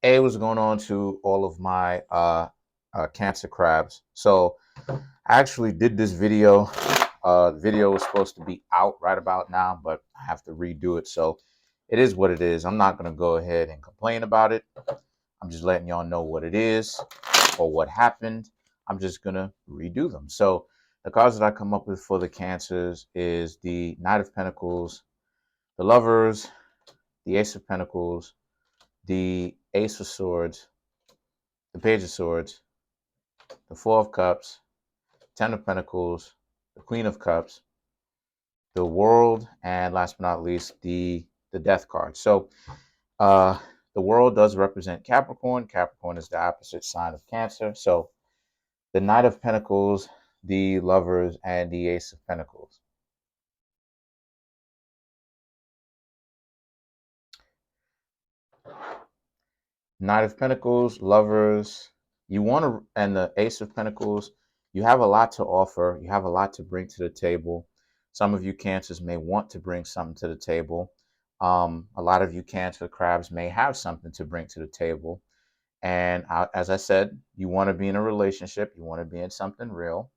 Hey, what's going on to all of my cancer crabs? So I actually did this video. The video was supposed to be out right about now, but I have to redo it. So it is what it is. I'm not going to go ahead and complain about it. I'm just letting y'all know what it is or what happened. I'm just going to redo them. So the cards that I come up with for the cancers is the Knight of Pentacles, the Lovers, the Ace of Pentacles, the Ace of Swords, the Page of Swords, the Four of Cups, Ten of Pentacles, the Queen of Cups, the World, and last but not least, the Death card. So uh, the World does represent Capricorn. Capricorn is the opposite sign of Cancer. So the Knight of Pentacles, the Lovers, and the Ace of Pentacles. Knight of Pentacles, Lovers, you want to, and the Ace of Pentacles, you have a lot to offer. You have a lot to bring to the table. Some of you Cancers may want to bring something to the table. A lot of you Cancer crabs may have something to bring to the table. And as I said, you want to be in a relationship. You want to be in something real.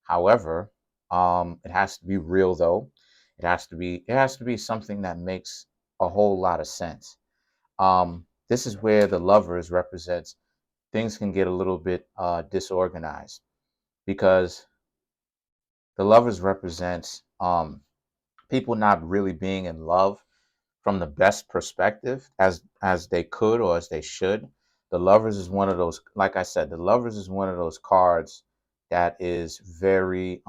However, it has to be real though. It has to be something that makes a whole lot of sense. This is where the Lovers represents things can get a little bit disorganized, because the Lovers represents people not really being in love from the best perspective as they could or as they should. The Lovers is one of those, like I said, the Lovers is one of those cards that is very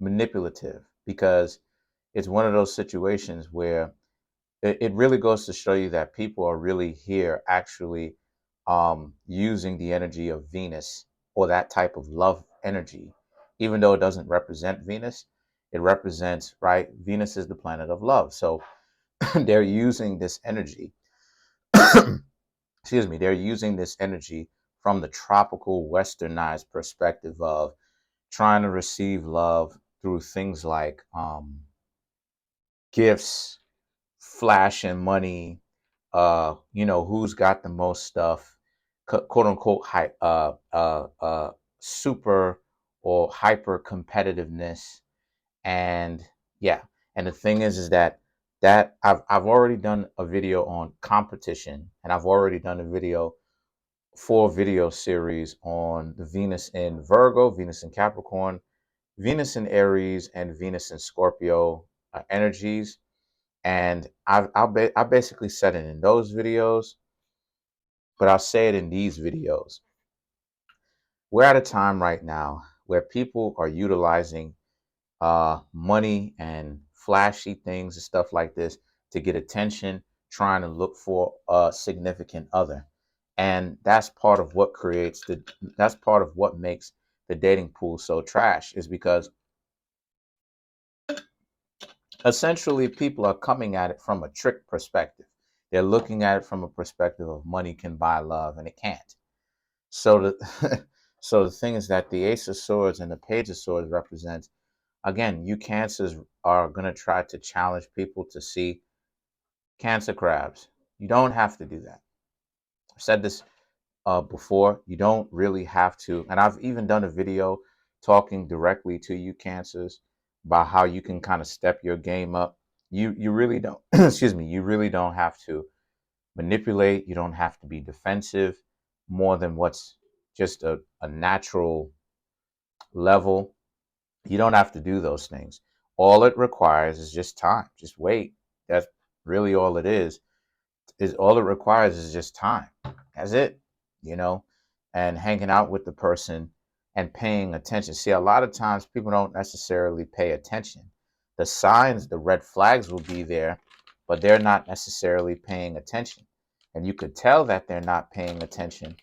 manipulative, because it's one of those situations where it really goes to show you that people are really here actually using the energy of Venus, or that type of love energy, even though it doesn't represent Venus. It represents, right? Venus is the planet of love. So they're using this energy, excuse me, they're using this energy from the tropical westernized perspective of trying to receive love through things like gifts, flash and money, who's got the most stuff, quote unquote, super or hyper competitiveness. And yeah, and the thing is that I've already done a video on competition, and I've already done a video, 4 video series on the Venus in Virgo, Venus in Capricorn, Venus in Aries, and Venus in Scorpio energies. And I basically said it in those videos, but I'll say it in these videos. We're at a time right now where people are utilizing money and flashy things and stuff like this to get attention, trying to look for a significant other. And that's part of what that's part of what makes the dating pool so trash, is because essentially people are coming at it from a trick perspective. They're looking at it from a perspective of money can buy love, and it can't. So the so the thing is that the Ace of Swords and the Page of Swords represents, again, you Cancers are going to try to challenge people to see Cancer crabs. You don't have to do that. I've said this before. You don't really have to. And I've even done a video talking directly to you Cancers about how you can kind of step your game up. You really don't, excuse me, you really don't have to manipulate. You don't have to be defensive more than what's just a natural level. You don't have to do those things. All it requires is just time. Just wait. That's really all it is. Is all it requires is just time. That's it. You know, and hanging out with the person and paying attention. See, a lot of times people don't necessarily pay attention. The signs, the red flags will be there, but they're not necessarily paying attention. And you could tell that they're not paying attention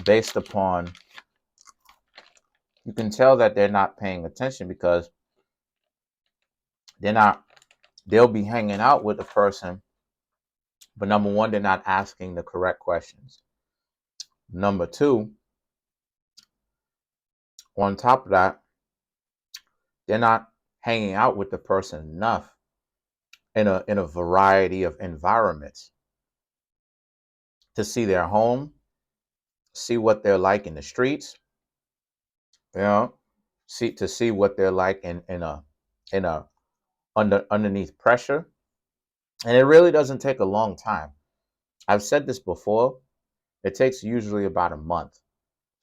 based upon, you can tell that they're not paying attention because they're not, they'll be hanging out with the person, but number one, they're not asking the correct questions. Number two, on top of that, they're not hanging out with the person enough in a variety of environments, to see their home, see what they're like in the streets, you know, see what they're like in a underneath pressure. And it really doesn't take a long time. I've said this before. It takes usually about a month.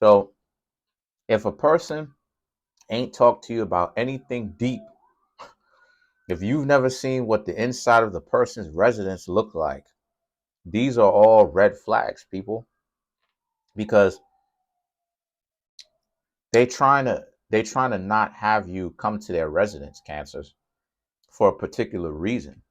So if a person ain't talked to you about anything deep, if you've never seen what the inside of the person's residence look like, these are all red flags, people, because they trying to not have you come to their residence, cancers, for a particular reason.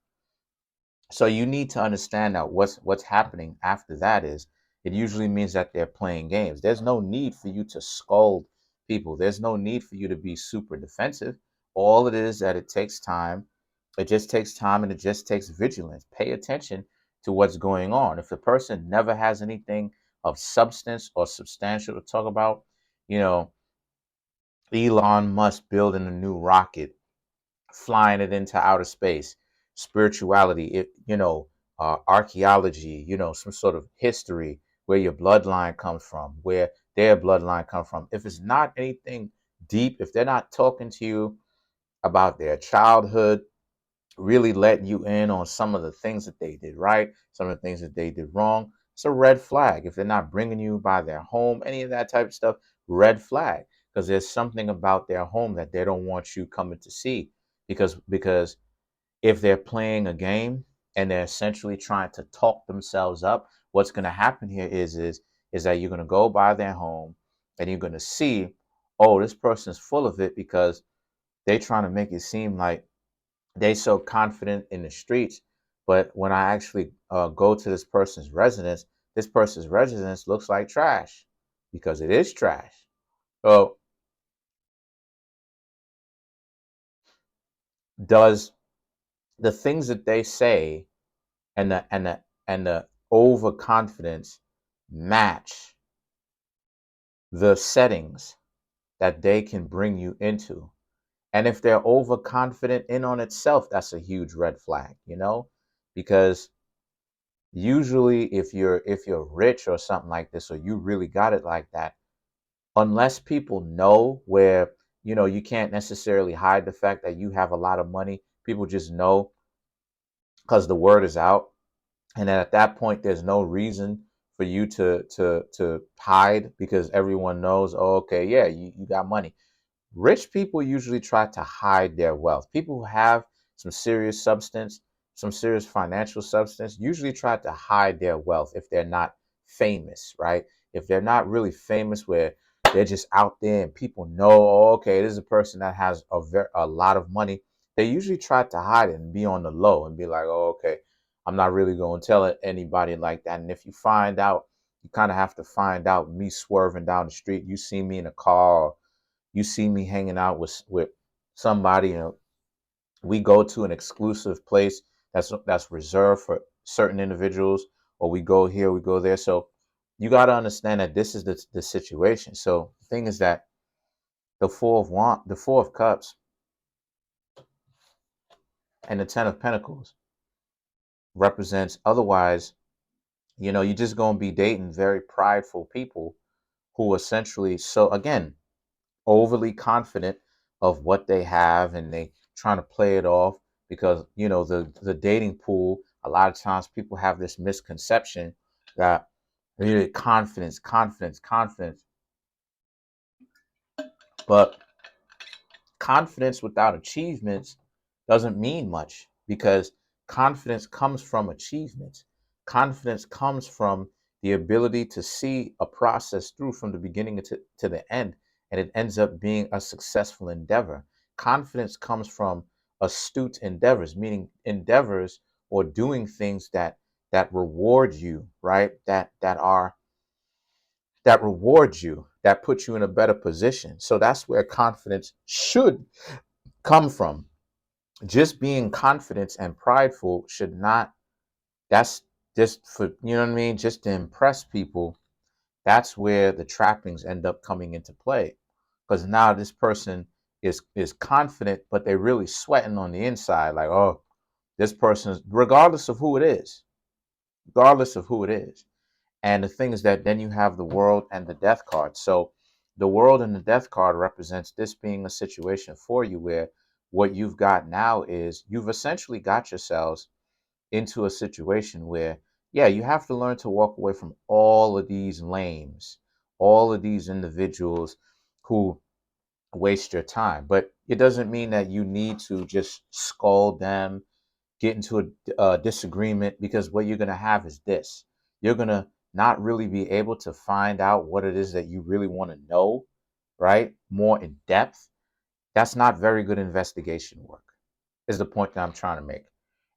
So you need to understand that what's happening after that is, it usually means that they're playing games. There's no need for you to scold people. There's no need for you to be super defensive. All it is that it takes time. It just takes time, and it just takes vigilance. Pay attention to what's going on. If the person never has anything of substance or substantial to talk about, you know, Elon Musk building a new rocket, flying it into outer space, spirituality, archaeology, some sort of history, where your bloodline comes from, where their bloodline comes from. If it's not anything deep, if they're not talking to you about their childhood, really letting you in on some of the things that they did right, some of the things that they did wrong, it's a red flag. If they're not bringing you by their home, any of that type of stuff, red flag. Because there's something about their home that they don't want you coming to see. Because if they're playing a game and they're essentially trying to talk themselves up, what's going to happen here is that you're going to go by their home and you're going to see, oh, this person's full of it, because they're trying to make it seem like they so confident in the streets. But when I actually go to this person's residence looks like trash, because it is trash. So does the things that they say and the overconfidence match the settings that they can bring you into? And if they're overconfident in on itself, that's a huge red flag, because usually if you're rich or something like this, or you really got it like that, unless people know, where you can't necessarily hide the fact that you have a lot of money, people just know because the word is out. And then at that point, there's no reason for you to hide, because everyone knows, oh, okay, yeah, you got money. Rich people usually try to hide their wealth. People who have some serious substance, some serious financial substance, usually try to hide their wealth if they're not famous, right? If they're not really famous, where they're just out there and people know, oh, okay, this is a person that has a lot of money, they usually try to hide it and be on the low and be like, oh, okay, I'm not really going to tell it anybody like that. And if you find out, you kind of have to find out me swerving down the street. You see me in a car, you see me hanging out with somebody, we go to an exclusive place that's reserved for certain individuals, or we go here, we go there. So you got to understand that this is the situation. So the thing is that the four of cups and the 10 of pentacles represents, otherwise, you're just going to be dating very prideful people who essentially, so again, overly confident of what they have, and they trying to play it off, because the dating pool, a lot of times people have this misconception that really confidence, but confidence without achievements doesn't mean much, because confidence comes from achievements. Confidence comes from the ability to see a process through from the beginning to the end, and it ends up being a successful endeavor. Confidence comes from astute endeavors, meaning endeavors or doing things that reward you, right? That rewards you, that puts you in a better position. So that's where confidence should come from. Just being confident and prideful should not, that's just for, what I mean, just to impress people. That's where the trappings end up coming into play, because now this person is confident, but they're really sweating on the inside, like, oh, this person, regardless of who it is, regardless of who it is. And the thing is that then you have the world and the death card. So the world and the death card represents this being a situation for you where what you've got now is you've essentially got yourselves into a situation where, yeah, you have to learn to walk away from all of these lames, all of these individuals who waste your time. But it doesn't mean that you need to just scold them, get into a disagreement, because what you're going to have is this. You're going to not really be able to find out what it is that you really want to know, right? More in depth. That's not very good investigation work, is the point that I'm trying to make.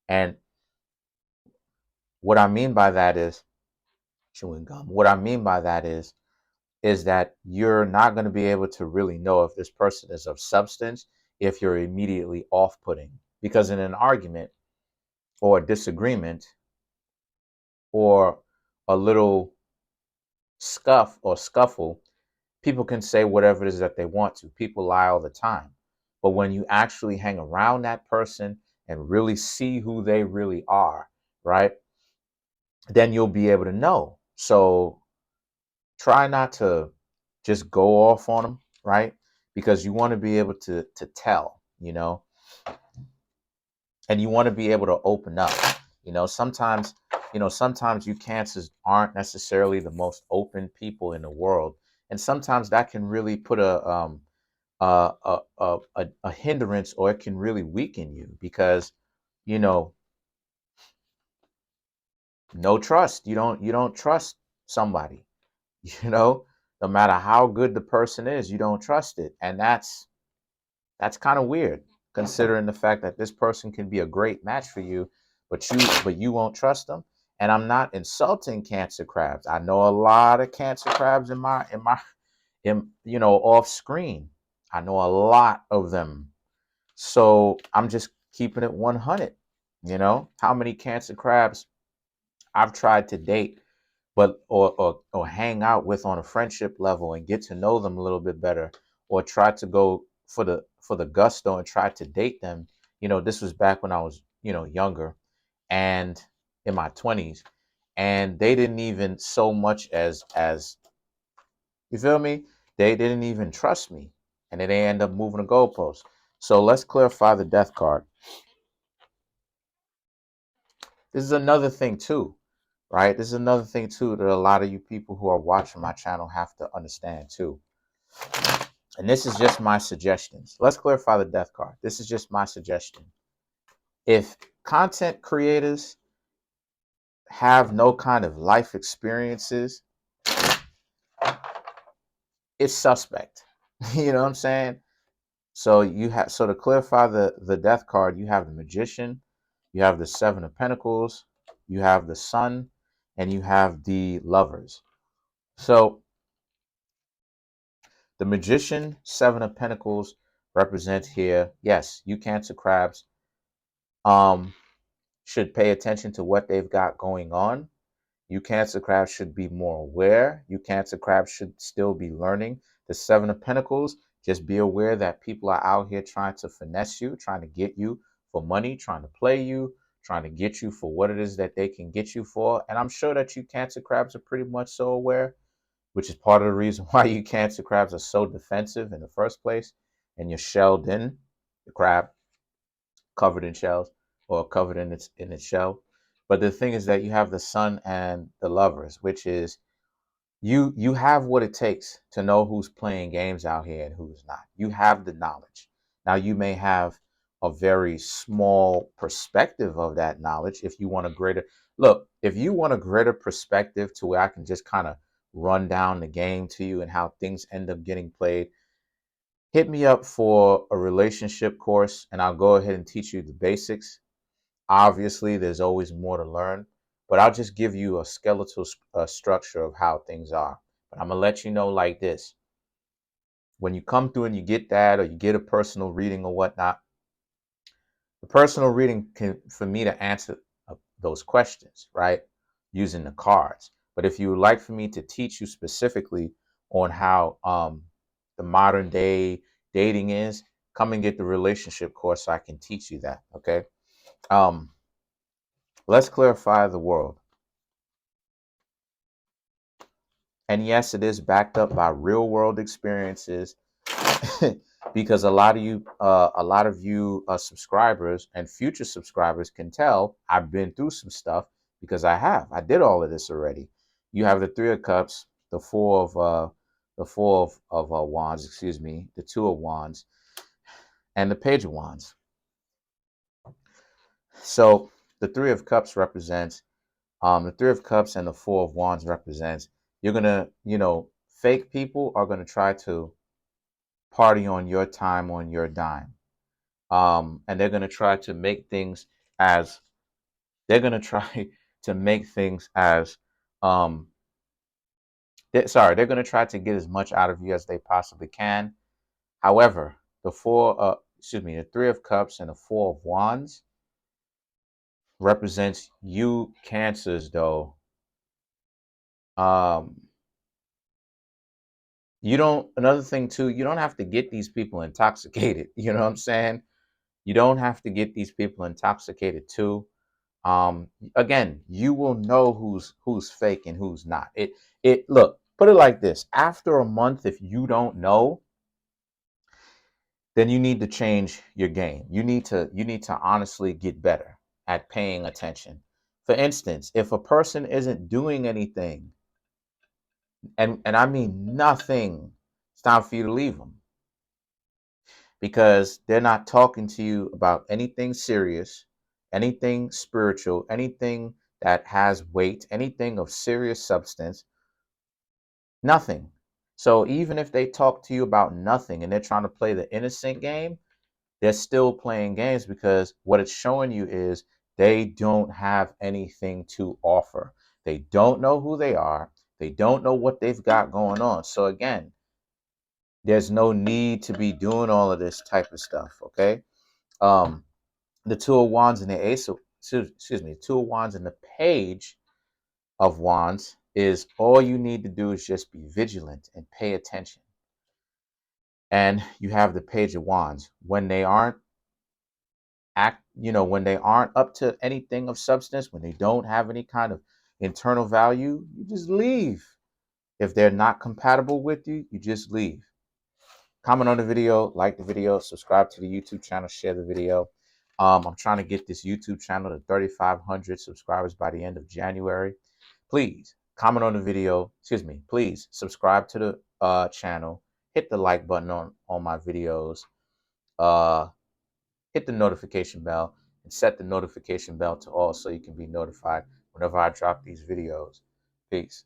And what I mean by that is chewing gum. What I mean by that is that you're not going to be able to really know if this person is of substance if you're immediately off-putting. Because in an argument or a disagreement or a little scuff or scuffle, people can say whatever it is that they want to. People lie all the time. But when you actually hang around that person and really see who they really are, right, then you'll be able to know. So try not to just go off on them, right? Because you want to be able to tell, and you want to be able to open up. Sometimes, sometimes you cancers aren't necessarily the most open people in the world, and sometimes that can really put a hindrance, or it can really weaken you because, you know, no trust. You don't trust somebody, you know, no matter how good the person is, you don't trust it. And that's kind of weird, considering the fact that this person can be a great match for you, but you won't trust them. And I'm not insulting cancer crabs. I know a lot of cancer crabs in off screen. I know a lot of them. So I'm just keeping it 100. How many cancer crabs I've tried to date, but or hang out with on a friendship level and get to know them a little bit better, or try to go for the gusto and try to date them. This was back when I was, younger and in my 20s, and they didn't even so much as you feel me? They didn't even trust me, and then they end up moving the goalposts. So let's clarify the death card. This is another thing too, right? This is another thing too that a lot of you people who are watching my channel have to understand too. And this is just my suggestions. Let's clarify the death card. This is just my suggestion. If content creators have no kind of life experiences, it's suspect. You know what I'm saying? So to clarify the death card, you have the Magician, you have the Seven of Pentacles, you have the Sun, and you have the Lovers. So the Magician, Seven of Pentacles represents here, yes, you Cancer crabs should pay attention to what they've got going on. You Cancer crabs should be more aware. You Cancer crabs should still be learning. The Seven of Pentacles, just be aware that people are out here trying to finesse you, trying to get you for money, trying to play you, trying to get you for what it is that they can get you for. And I'm sure that you Cancer crabs are pretty much so aware, which is part of the reason why you Cancer crabs are so defensive in the first place. And you're shelled in, the crab covered in shells, or covered in its shell. But the thing is that you have the Sun and the Lovers, which is you have what it takes to know who's playing games out here and who's not. You have the knowledge. Now you may have a very small perspective of that knowledge. If you want a greater look, if you want a greater perspective to where I can just kind of run down the game to you and how things end up getting played, hit me up for a relationship course and I'll go ahead and teach you the basics. Obviously, there's always more to learn, but I'll just give you a skeletal structure of how things are. But I'm going to let you know like this. When you come through and you get that, or you get a personal reading or whatnot, the personal reading can, for me to answer those questions, right? Using the cards. But if you would like for me to teach you specifically on how the modern day dating is, come and get the relationship course so I can teach you that. Okay. Let's clarify the world. And yes, it is backed up by real world experiences because a lot of you subscribers and future subscribers can tell I've been through some stuff because I did all of this already. You have the Three of Cups, the four of wands, excuse me, the Two of Wands, and the Page of Wands. So the Three of Cups represents the Three of Cups and the Four of Wands represents you're gonna, fake people are gonna try to party on your time, on your dime. And they're gonna try to make things as they're gonna try to make things as um they're gonna try to get as much out of you as they possibly can. However, the Three of Cups and the Four of Wands represents you cancers though. Um you don't Another thing too, you don't have to get these people intoxicated. You know what I'm saying? You don't have to get these people intoxicated too. Again, you will know who's fake and who's not. It Look, put it like this. After a month, if you don't know, then you need to change your game. You need to honestly get better at paying attention. For instance, if a person isn't doing anything, and I mean nothing, it's time for you to leave them because they're not talking to you about anything serious, anything spiritual, anything that has weight, anything of serious substance, nothing. So even if they talk to you about nothing and they're trying to play the innocent game, they're still playing games because what it's showing you is they don't have anything to offer. They don't know who they are. They don't know what they've got going on. So again, there's no need to be doing all of this type of stuff. Okay. Um, the Two of Wands and the Two of Wands and the Page of Wands is all you need to do is just be vigilant and pay attention. And you have the Page of Wands when they aren't when they aren't up to anything of substance, when they don't have any kind of internal value, you just leave. If they're not compatible with you, you just leave. Comment on the video, like the video, subscribe to the YouTube channel, share the video. I'm trying to get this YouTube channel to 3,500 subscribers by the end of January. Please comment on the video. Excuse me. Please subscribe to the channel. Hit the like button on my videos. Uh, Hit the notification bell and set the notification bell to all so you can be notified whenever I drop these videos. Peace.